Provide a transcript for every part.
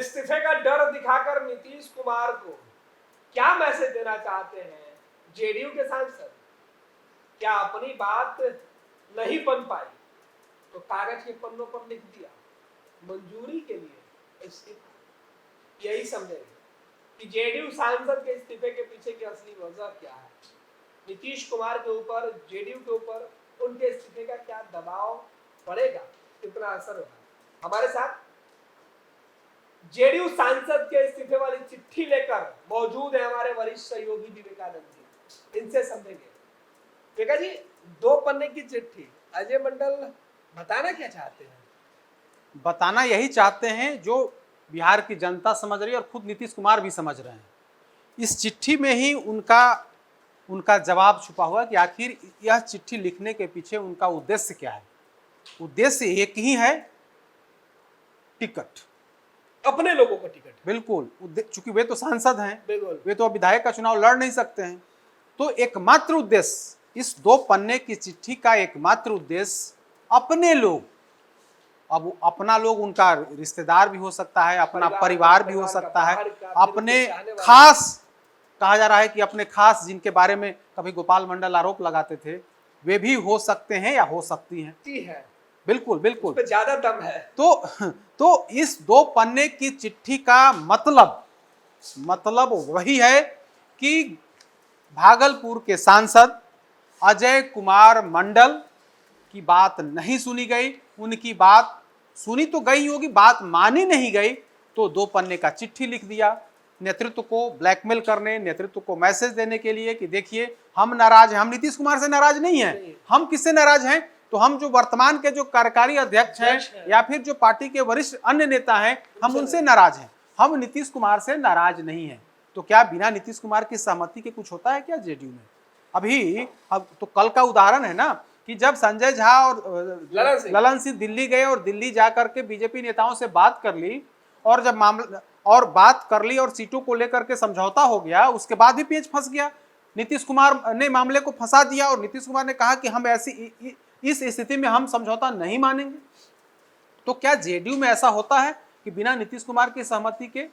इस्तीफे का डर दिखाकर नीतीश कुमार को क्या मैसेज देना चाहते हैं जेडीयू के सांसद? क्या अपनी बात नहीं बन पाई तो कागज के पन्नों पर लिख दिया मंजूरी के लिए इस्तीफा? यही समझेंगे कि जेडीयू सांसद के इस्तीफे के पीछे की असली वजह क्या है। नीतीश कुमार के ऊपर, जेडीयू के ऊपर उनके इस्तीफे का क्या दबाव पड़ेगा, कितना असर होगा। हमारे साथ जेडीयू सांसद के इस्तीफे वाली चिट्ठी लेकर मौजूद है हमारे वरिष्ठ सहयोगी विवेकानंद जी, इनसे समझेंगे। विवेका जी, 2 पन्ने की चिट्ठी, अजय मंडल बताना क्या चाहते हैं? बताना यही चाहते हैं जो बिहार की जनता समझ रही है और खुद नीतीश कुमार भी समझ रहे हैं। इस चिट्ठी में ही उनका जवाब छुपा हुआ है कि आखिर यह चिट्ठी लिखने के पीछे उनका उद्देश्य क्या है। उद्देश्य एक ही है, टिकट, अपने लोगों को टिकट। बिल्कुल, चूंकि वे तो सांसद हैं, बिल्कुल, वे तो विधायक का चुनाव लड़ नहीं सकते हैं, तो एकमात्र उद्देश्य इस 2 पन्ने की चिट्ठी का एकमात्र उद्देश्य अपने लोग, अब अपना लोग उनका रिश्तेदार भी हो सकता है, अपना परिवार भी हो सकता है, अपने खास, कहा जा रहा है कि अपने खास जिनके बारे में कभी गोपाल मंडल आरोप लगाते थे, वे भी हो सकते हैं या हो सकती हैं। बिल्कुल बिल्कुल, ज्यादा दम है। तो इस 2 पन्ने की चिट्ठी का मतलब वही है कि भागलपुर के सांसद अजय कुमार मंडल की बात नहीं सुनी गई, उनकी बात सुनी तो गई होगी, बात मानी नहीं गई, तो 2 पन्ने का चिट्ठी लिख दिया नेतृत्व को ब्लैकमेल करने, नेतृत्व को मैसेज देने के लिए कि देखिए हम नाराज हैं। हम नीतीश कुमार से नाराज नहीं हैं। हम किससे नाराज हैं? तो हम जो वर्तमान के जो कार्यकारी अध्यक्ष हैं या फिर जो पार्टी के वरिष्ठ अन्य नेता हैं, हम उनसे नाराज हैं। हम नीतीश कुमार से नाराज नहीं हैं। तो क्या बिना नीतीश कुमार की सहमति के कुछ होता है क्या जेडीयू में? अब तो कल का उदाहरण है ना कि जब संजय झा और ललन सिंह दिल्ली गए और दिल्ली जाकर के बीजेपी नेताओं से बात कर ली, और जब बात कर ली और सीटों को लेकर के समझौता हो गया, उसके बाद भी पेच फंस गया। नीतीश कुमार ने मामले को फंसा दिया और नीतीश कुमार ने कहा कि हम इस स्थिति में हम समझौता नहीं मानेंगे। तो क्या जेडीयू में ऐसा होता है कि बिना नीतीश कुमार की सहमति के,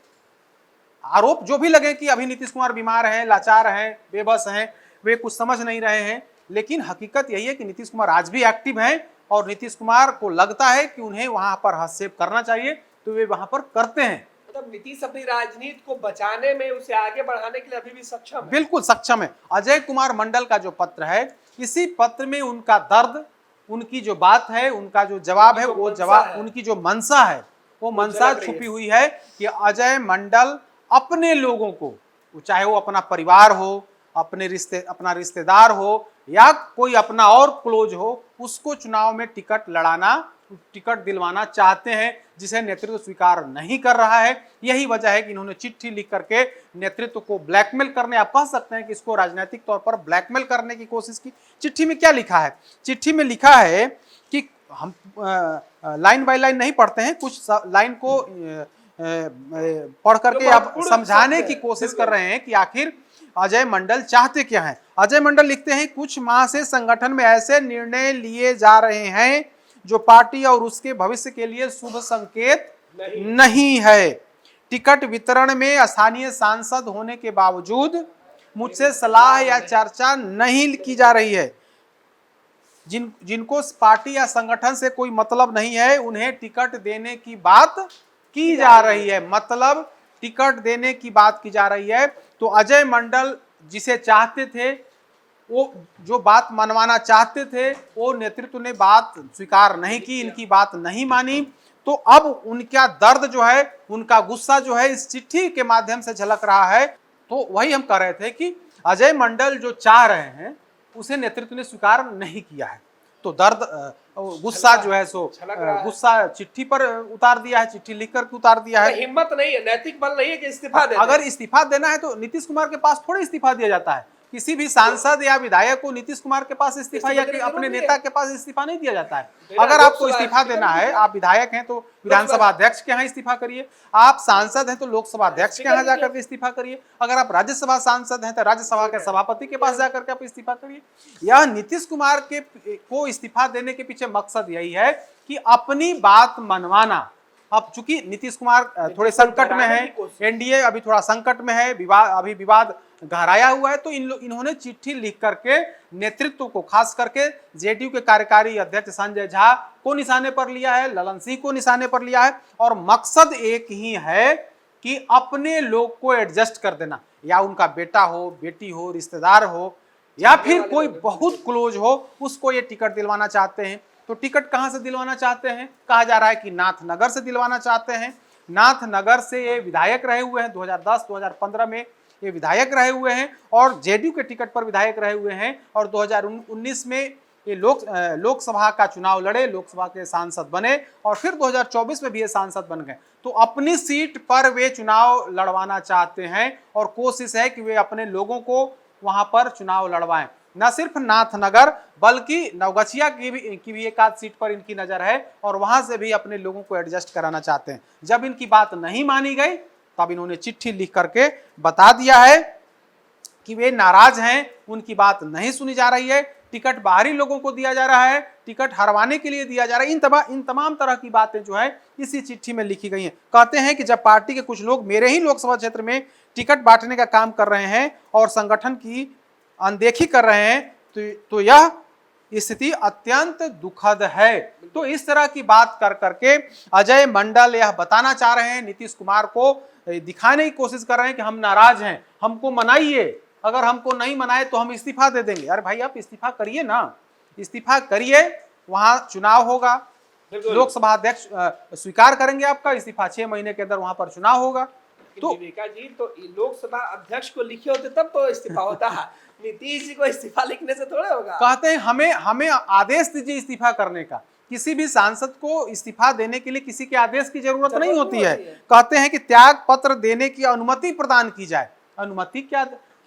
आरोप जो भी लगे कि अभी नीतीश कुमार बीमार हैं, लाचार हैं, बेबस हैं, वे कुछ समझ नहीं रहे हैं, लेकिन हकीकत यही है कि नीतीश कुमार आज भी एक्टिव हैं और नीतीश कुमार को लगता है कि उन्हें वहां पर हस्तक्षेप करना चाहिए, तो वे वहां पर करते हैं। मतलब नीतीश अपनी राजनीति को बचाने में, उसे आगे बढ़ाने के लिए अभी भी सक्षम है। बिल्कुल सक्षम है। अजय कुमार मंडल का जो पत्र है, इसी पत्र में उनका दर्द, उनकी जो बात है, उनका जो जवाब है, वो जवाब, उनकी जो मंशा है, वो मंशा छुपी हुई है कि अजय मंडल अपने लोगों को, चाहे वो अपना परिवार हो, अपना रिश्तेदार हो या कोई अपना और क्लोज हो, उसको चुनाव में टिकट दिलवाना चाहते हैं, जिसे नेतृत्व स्वीकार नहीं कर रहा है। यही वजह है कि इन्होंने चिट्ठी लिख करके नेतृत्व को ब्लैकमेल करने, आप कह सकते हैं कि इसको राजनीतिक तौर पर ब्लैकमेल करने की कोशिश की। चिट्ठी में क्या लिखा है? चिट्ठी में लिखा है कि हम लाइन बाय लाइन नहीं पढ़ते हैं, कुछ लाइन को पढ़ करके आप समझाने की कोशिश कर रहे हैं कि आखिर अजय मंडल चाहते क्या हैं। अजय मंडल लिखते हैं, कुछ माह से संगठन में ऐसे निर्णय लिए जा रहे हैं जो पार्टी और उसके भविष्य के लिए शुभ संकेत नहीं है। टिकट वितरण में स्थानीय सांसद होने के बावजूद मुझसे सलाह या चर्चा नहीं की जा रही है। जिनको पार्टी या संगठन से कोई मतलब नहीं है, उन्हें टिकट देने की बात की जा रही है। मतलब टिकट देने की बात की जा रही है। तो अजय मंडल जिसे चाहते थे, वो जो बात मनवाना चाहते थे, वो नेतृत्व ने बात स्वीकार नहीं की, इनकी बात नहीं मानी। तो अब उनका दर्द जो है, उनका गुस्सा जो है, इस चिट्ठी के माध्यम से झलक रहा है। तो वही हम कह रहे थे कि अजय मंडल जो चाह रहे हैं, उसे नेतृत्व ने स्वीकार नहीं किया है। तो दर्द, गुस्सा जो है सो गुस्सा चिट्ठी पर उतार दिया है, चिट्ठी लिख कर उतार दिया है। हिम्मत नहीं है, नैतिक बल नहीं है कि इस्तीफा दे। अगर इस्तीफा देना है तो नीतीश कुमार के पास थोड़ी इस्तीफा दिया जाता है। किसी भी सांसद या विधायक को नीतीश कुमार के पास इस्तीफा या अपने नेता के पास इस्तीफा नहीं दिया जाता है। अगर आपको इस्तीफा देना है, आप विधायक हैं तो विधानसभा अध्यक्ष के यहाँ इस्तीफा करिए, आप सांसद हैं तो लोकसभा अध्यक्ष के यहाँ जाकर के इस्तीफा करिए, अगर आप राज्यसभा सांसद हैं तो राज्यसभा के सभापति के पास जाकर के आप इस्तीफा करिए। यह नीतीश कुमार को इस्तीफा देने के पीछे मकसद यही है कि अपनी बात मनवाना, अब चूंकि नीतीश कुमार थोड़े संकट में है, एनडीए अभी थोड़ा संकट में है, अभी विवाद गहराया हुआ है, तो इन्होंने चिट्ठी लिख करके नेतृत्व को, खास करके जेडीयू के कार्यकारी अध्यक्ष संजय झा को निशाने पर लिया है, ललन सिंह को निशाने पर लिया है, और मकसद एक ही है कि अपने लोग को एडजस्ट कर देना, या उनका बेटा हो, बेटी हो, रिश्तेदार हो, या फिर कोई बहुत क्लोज हो, उसको ये टिकट दिलवाना चाहते हैं। तो टिकट कहां से दिलवाना चाहते हैं? कहा जा रहा है कि नाथनगर से दिलवाना चाहते हैं। नाथनगर से ये विधायक रहे हुए हैं, 2010-2015 में ये विधायक रहे हुए हैं, और जेडीयू के टिकट पर विधायक रहे हुए हैं, और 2019 में ये लोकसभा का चुनाव लड़े, लोकसभा के सांसद बने, और फिर 2024 में भी ये सांसद बन गए। तो अपनी सीट पर वे चुनाव लड़वाना चाहते हैं, और कोशिश है कि वे अपने लोगों को वहां पर चुनाव लड़वाएं। न सिर्फ नाथनगर बल्कि नवगछिया की भी एक आध सीट पर इनकी नजर है, और वहां से भी अपने लोगों को एडजस्ट कराना चाहते हैं। जब इनकी बात नहीं मानी गई, तब इन्होंने चिट्ठी लिख करके बता दिया है कि वे नाराज हैं, उनकी बात नहीं सुनी जा रही है, टिकट बाहरी लोगों को दिया जा रहा है, टिकट हरवाने के लिए दिया जा रहा है। इन तमाम तरह की बातें जो है इसी चिट्ठी में लिखी गई हैं। कहते हैं कि जब पार्टी के कुछ लोग मेरे ही लोकसभा क्षेत्र में टिकट बांटने का काम कर रहे हैं और संगठन की अनदेखी कर रहे हैं, तो यह स्थिति अत्यंत दुखद है। तो इस तरह की बात कर करके अजय मंडल यह बताना चाह रहे हैं, नीतीश कुमार को दिखाने की कोशिश कर रहे हैं कि हम नाराज हैं, हमको मनाइए, अगर हमको नहीं मनाए तो हम इस्तीफा दे देंगे। अरे भाई, आप इस्तीफा करिए ना, इस्तीफा करिए, वहां चुनाव होगा, लोकसभा अध्यक्ष स्वीकार करेंगे आपका इस्तीफा, 6 महीने के अंदर वहां पर चुनाव होगा। तो विवेका जी, तो लोकसभा अध्यक्ष को लिखे होते तब तो इस्तीफा होता है, नीतीश जी को इस्तीफा लिखने से थोड़ा होगा। कहते हैं हमें आदेश दीजिए इस्तीफा करने का। किसी भी सांसद को इस्तीफा देने के लिए किसी के आदेश की जरूरत नहीं होती है। कहते हैं कि त्याग पत्र देने की अनुमति प्रदान की जाए। अनुमति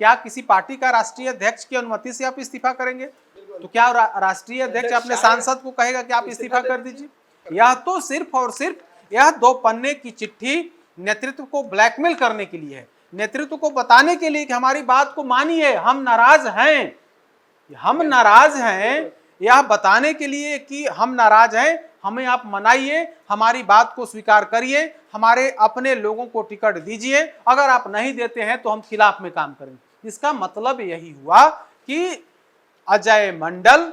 क्या किसी पार्टी का राष्ट्रीय अध्यक्ष की अनुमति से आप इस्तीफा करेंगे? तो क्या राष्ट्रीय अध्यक्ष अपने सांसद को कहेगा कि आप इस्तीफा कर दीजिए? यह तो सिर्फ और सिर्फ यह 2 पन्ने की चिट्ठी नेतृत्व को ब्लैकमेल करने के लिए है, नेतृत्व को बताने के लिए कि हमारी बात को मानिए, हम नाराज हैं, हम नाराज हैं, यह बताने के लिए कि हम नाराज हैं, हमें आप मनाइए, हमारी बात को स्वीकार करिए, हमारे अपने लोगों को टिकट दीजिए, अगर आप नहीं देते हैं तो हम खिलाफ में काम करेंगे। इसका मतलब यही हुआ कि अजय मंडल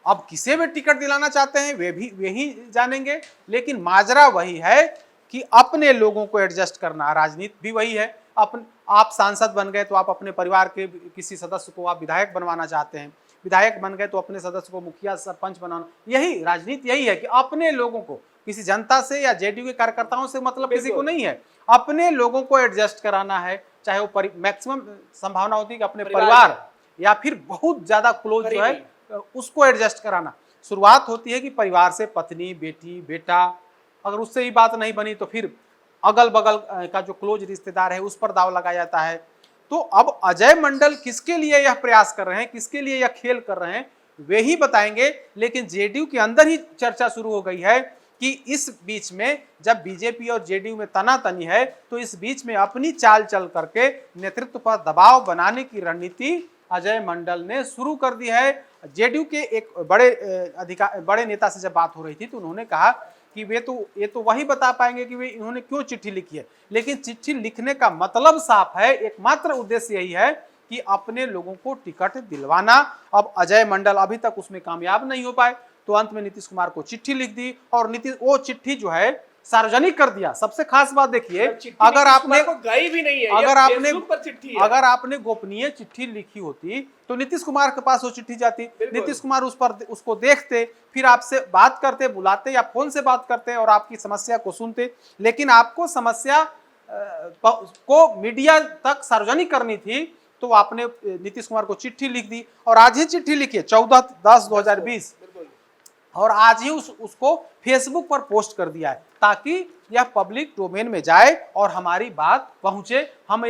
अब किसे भी टिकट दिलाना चाहते हैं वे ही जानेंगे, लेकिन माजरा वही है कि अपने लोगों को एडजस्ट करना। राजनीति भी वही है, आप सांसद बन गए तो आप अपने परिवार के किसी सदस्य को आप विधायक बनवाना चाहते हैं, विधायक बन गए तो अपने सदस्य को मुखिया सरपंच बनाना। यही राजनीति यही है कि अपने लोगों को, किसी जनता से या जेडीयू के कार्यकर्ताओं से मतलब किसी को नहीं है, अपने लोगों को एडजस्ट कराना है। चाहे वो मैक्सिमम संभावना होती है कि अपने परिवार या फिर बहुत ज्यादा क्लोज जो है उसको एडजस्ट कराना। शुरुआत होती है कि परिवार से, पत्नी, बेटी, बेटा, अगर उससे ही बात नहीं बनी तो फिर अगल बगल का जो क्लोज रिश्तेदार है उस पर दाव लगाया जाता है। तो अब अजय मंडल किसके लिए यह प्रयास कर रहे हैं, किसके लिए यह खेल कर रहे हैं, वे ही बताएंगे। लेकिन जेडीयू के अंदर ही चर्चा शुरू हो गई है कि इस बीच में जब बीजेपी और जेडीयू में तनातनी है, तो इस बीच में अपनी चाल चल करके नेतृत्व पर दबाव बनाने की रणनीति अजय मंडल ने शुरू कर दी है। जेडीयू के एक बड़े नेता से जब बात हो रही थी तो उन्होंने कहा कि ये तो वही बता पाएंगे कि वे इन्होंने क्यों चिट्ठी लिखी है, लेकिन चिट्ठी लिखने का मतलब साफ है, एकमात्र उद्देश्य यही है कि अपने लोगों को टिकट दिलवाना। अब अजय मंडल अभी तक उसमें कामयाब नहीं हो पाए, तो अंत में नीतीश कुमार को चिट्ठी लिख दी, और नीतीश वो चिट्ठी जो है सार्वजनिक कर दिया। सबसे खास बात देखिए, अगर आपने गोपनीय चिट्ठी लिखी होती तो नीतीश कुमार के पास वो चिट्ठी जाती, नीतीश कुमार उसको देखते, फिर आपसे बात करते, बुलाते या फोन से बात करते और आपकी समस्या को सुनते। लेकिन आपको समस्या को मीडिया तक सार्वजनिक करनी थी, तो आपने नीतीश कुमार को चिट्ठी लिख दी, और आज ही चिट्ठी लिखी है 14/10/2020, और आज ही उसको फेसबुक पर पोस्ट कर दिया है, ताकि यह पब्लिक डोमेन में जाए और हमारी बात पहुंचे। हम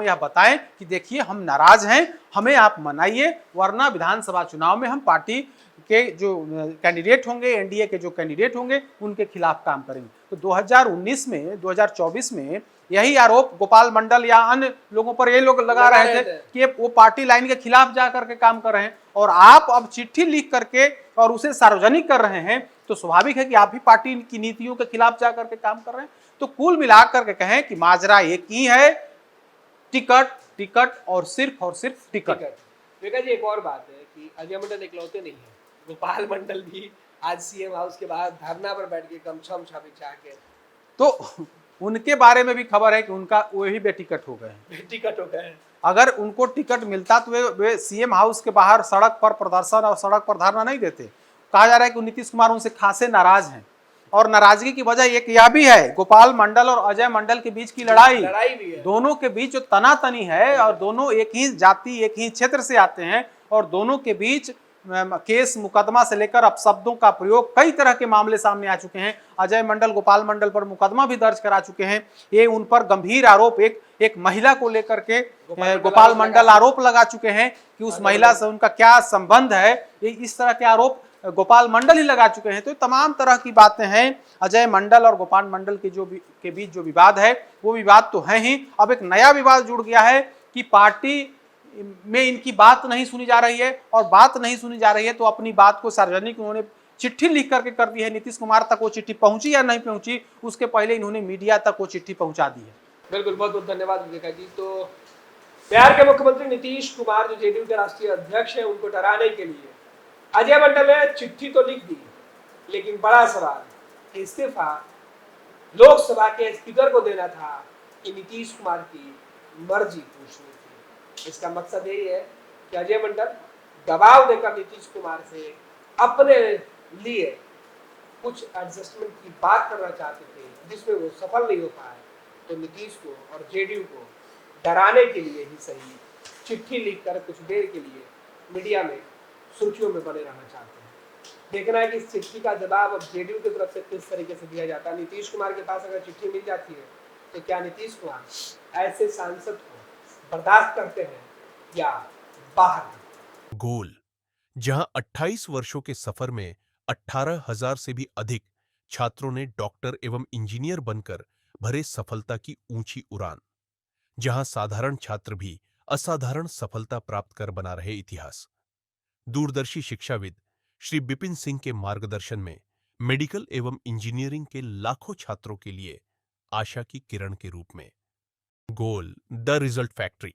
यह बताएं कि देखिए हम नाराज हैं, हमें आप मनाइए, वरना विधानसभा चुनाव में हम पार्टी के जो कैंडिडेट होंगे, एनडीए के जो कैंडिडेट होंगे, उनके खिलाफ काम करेंगे। तो 2019 में, 2024 में यही आरोप गोपाल मंडल या अन्य लोगों पर ये लोग लगा रहे थे कि वो पार्टी लाइन के खिलाफ जा करके काम कर रहे हैं, और आप अब चिट्ठी लिख करके और उसे सार्वजनिक कर रहे हैं। तो स्वाभाविक है कि आप भी पार्टी की नीतियों के खिलाफ जाकर के काम कर रहे हैं। तो कुल मिलाकर के कहें कि माजरा एक ही है, टिकट टिकट और सिर्फ टिकट। टिकट। विकास जी, एक और बात है कि अजय मंडल इकलौते नहीं है, गोपाल मंडल भी आज सीएम हाउस के बाहर धरना पर बैठ के गमछा बिछा के, तो उनके बारे में भी खबर है कि उनका वही बेटिकट हो गए हैं। टिकट हो गए। अगर उनको टिकट मिलता तो वे सीएम हाउस के बाहर सड़क पर प्रदर्शन और सड़क पर धरना नहीं देते। कहा जा रहा है कि नीतीश कुमार उनसे खासे नाराज हैं, और नाराजगी की वजह एक यह भी है, गोपाल मंडल और अजय मंडल के बीच की लड़ाई भी है। दोनों के बीच जो तनातनी है, और दोनों एक ही जाति एक ही क्षेत्र से आते हैं, और दोनों के बीच केस मुकदमा से लेकर अपशब्दों का प्रयोग, कई तरह के मामले सामने आ चुके हैं। अजय मंडल गोपाल मंडल पर मुकदमा भी दर्ज करा चुके हैं। ये उन पर गंभीर आरोप, एक महिला को लेकर के गोपाल मंडल आरोप लगा चुके हैं कि उस महिला से उनका क्या संबंध है, ये इस तरह के आरोप गोपाल मंडल ही लगा चुके हैं। तो तमाम तरह की बातें हैं। अजय मंडल और गोपाल मंडल के बीच जो विवाद है, वो विवाद तो है ही। अब एक नया विवाद जुड़ गया है कि पार्टी में इनकी बात नहीं सुनी जा रही है, और बात नहीं सुनी जा रही है तो अपनी बात को सार्वजनिक उन्होंने चिट्ठी लिख करके कर दी है। नीतीश कुमार तक वो चिट्ठी पहुंची या नहीं पहुंची, उसके पहले इन्होंने मीडिया तक वो चिट्ठी पहुंचा दी है। बिल्कुल, बहुत बहुत धन्यवाद विवेका जी। तो बिहार के मुख्यमंत्री नीतीश कुमार जो जेडीयू के राष्ट्रीय अध्यक्ष हैं, उनको डराने के लिए अजय मंडल ने चिट्ठी तो लिख दी, लेकिन बड़ा सवाल, इस्तीफा लोकसभा के स्पीकर को देना था कि नीतीश कुमार की मर्जी पूछनी थी। इसका मकसद यही है कि अजय मंडल दबाव देकर नीतीश कुमार से अपने लिए कुछ एडजस्टमेंट की बात करना चाहते थे, जिसमें वो सफल नहीं हो पाए। तो नीतीश को और जेडीयू को डराने के लिए ही सही चिट्ठी लिखकर कुछ देर के लिए मीडिया में सुर्खियों में बने रहना चाहते हैं। देखना है कि इस चिट्ठी का जवाब अब जेडीयू की तरफ से किस तरीके से दिया जाता है। नीतीश कुमार के पास अगर चिट्ठी मिल जाती है तो क्या नीतीश कुमार ऐसे सांसद को बर्दाश्त करते हैं या बाहर? गोल, जहां 28 वर्षों के सफर में 18,000 से भी अधिक छात्रों ने डॉक्टर एवं इंजीनियर बनकर भरे सफलता की ऊंची उड़ान, जहां साधारण छात्र भी असाधारण सफलता प्राप्त कर बना रहे इतिहास। दूरदर्शी शिक्षाविद श्री बिपिन सिंह के मार्गदर्शन में मेडिकल एवं इंजीनियरिंग के लाखों छात्रों के लिए आशा की किरण के रूप में। गोल, द रिजल्ट फैक्ट्री।